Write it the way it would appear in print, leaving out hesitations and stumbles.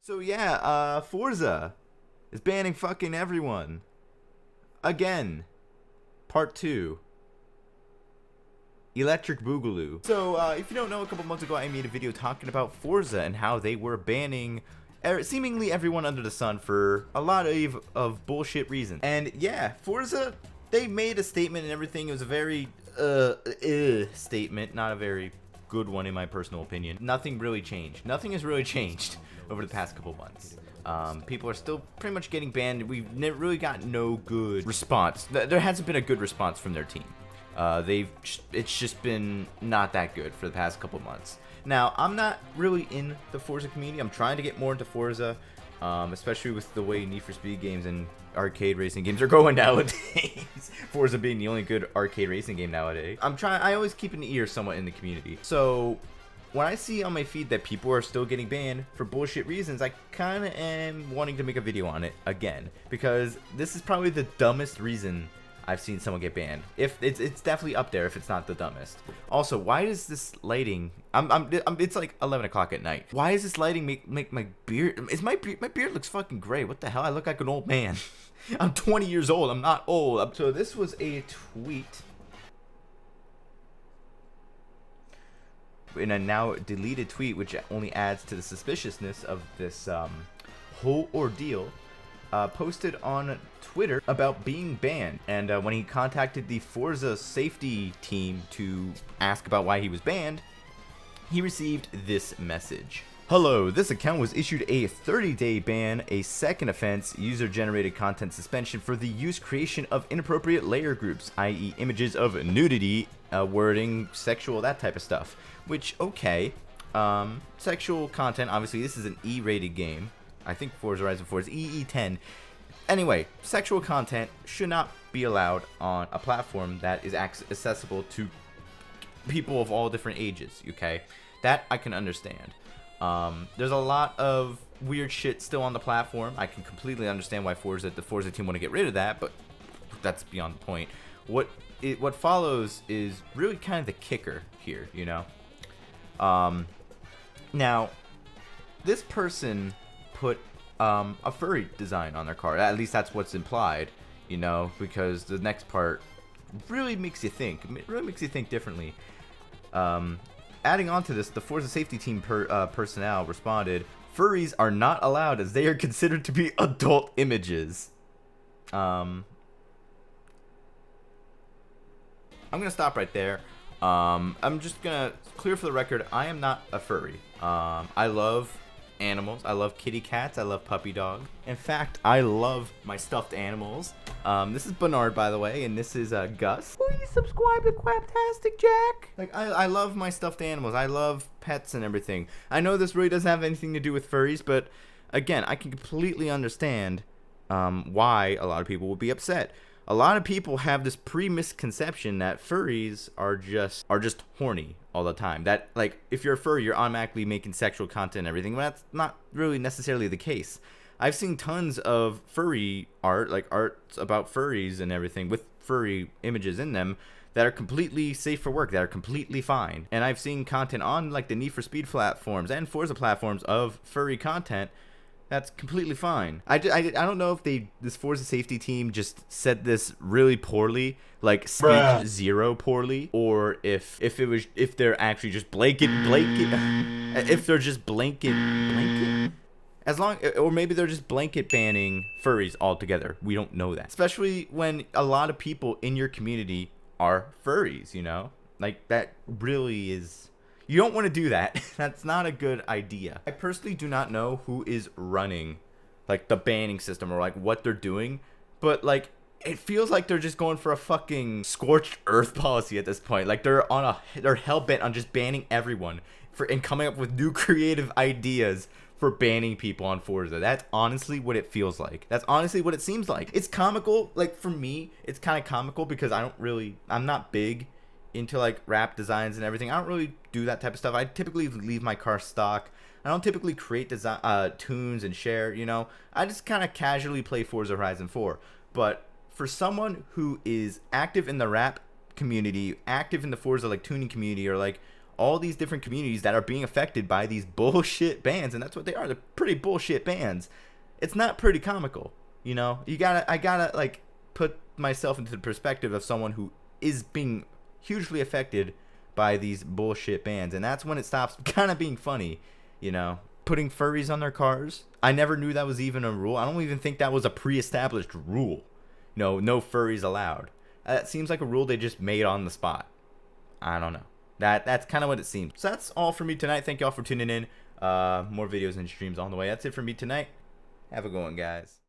So yeah, Forza is banning fucking everyone. Again. Part 2. Electric Boogaloo. So, if you don't know, a couple months ago I made a video talking about Forza and how they were banning seemingly everyone under the sun for a lot of bullshit reasons. And yeah, Forza, they made a statement and everything. It was a very, statement, not a very good one in my personal opinion. Nothing really changed. Nothing has really changed over the past couple months. People are still pretty much getting banned. We've really got no good response. There hasn't been a good response from their team. It's just been not that good for the past couple months. Now, I'm not really in the Forza community. I'm trying to get more into Forza, especially with the way Need for Speed games and arcade racing games are going nowadays. Forza being the only good arcade racing game nowadays. I always keep an ear somewhat in the community. So when I see on my feed that people are still getting banned for bullshit reasons, I kind of am wanting to make a video on it again, because this is probably the dumbest reason I've seen someone get banned. If it's definitely up there if it's not the dumbest. Also, why does this lighting? It's like 11 o'clock at night. Why does this lighting make my beard? My beard looks fucking gray. What the hell? I look like an old man. I'm 20 years old. I'm not old. So this was a tweet in a now deleted tweet, which only adds to the suspiciousness of this whole ordeal. Posted on Twitter about being banned, and when he contacted the Forza safety team to ask about why he was banned, he received this message. Hello, this account was issued a 30-day ban, a second offense, user-generated content suspension for the use creation of inappropriate layer groups, i.e. images of nudity, wording, sexual, that type of stuff. Which, okay, sexual content, obviously this is an E-rated game. I think Forza Horizon 4 is EE10. Anyway, sexual content should not be allowed on a platform that is accessible to people of all different ages, okay? That I can understand. There's a lot of weird shit still on the platform. I can completely understand why the Forza team want to get rid of that, but that's beyond the point. What follows is really kind of the kicker here, you know? Now, this person put a furry design on their car. At least that's what's implied, you know, because the next part really makes you think. It really makes you think differently. Adding on to this, the Forza safety team personnel responded, "Furries are not allowed as they are considered to be adult images." I'm gonna stop right there. I'm just gonna clear for the record, I am not a furry. I love animals. I love kitty cats. I love puppy dogs. In fact, I love my stuffed animals. This is Bernard, by the way, and this is Gus. Please subscribe to CraptasticJack. Like, I love my stuffed animals. I love pets and everything. I know this really doesn't have anything to do with furries, but again, I can completely understand why a lot of people would be upset. A lot of people have this pre-misconception that furries are just horny all the time. That, like, if you're a furry, you're automatically making sexual content and everything. But that's not really necessarily the case. I've seen tons of furry art, like arts about furries and everything with furry images in them, that are completely safe for work, that are completely fine. And I've seen content on, like, the Need for Speed platforms and Forza platforms of furry content that's completely fine. I don't know if this Forza safety team just said this really poorly, like speech zero poorly, or if they're actually just blanket, if they're just blanket, or maybe they're just blanket banning furries altogether. We don't know that, especially when a lot of people in your community are furries. You know, like, that really is. You don't want to do that. That's not a good idea. I personally do not know who is running, like, the banning system or, like, what they're doing. But, like, it feels like they're just going for a fucking scorched earth policy at this point. Like, they're hell-bent on just banning everyone and coming up with new creative ideas for banning people on Forza. That's honestly what it feels like. That's honestly what it seems like. It's comical. Like, for me, it's kind of comical because I'm not big into, like, rap designs and everything. I don't really do that type of stuff. I typically leave my car stock. I don't typically create tunes and share, you know. I just kind of casually play Forza Horizon 4. But for someone who is active in the rap community, active in the Forza, like, tuning community, or, like, all these different communities that are being affected by these bullshit bans, and that's what they are. They're pretty bullshit bans. It's not pretty comical, you know. I gotta like put myself into the perspective of someone who is being hugely affected by these bullshit bans, and that's when it stops kind of being funny, you know. Putting furries on their cars, I never knew that was even a rule. I don't even think that was a pre-established rule. No furries allowed. That seems like a rule they just made on the spot. I don't know. That's kind of what it seems. So that's all for me tonight. Thank y'all for tuning in. More videos and streams on the way. That's it for me tonight. Have a good one, guys.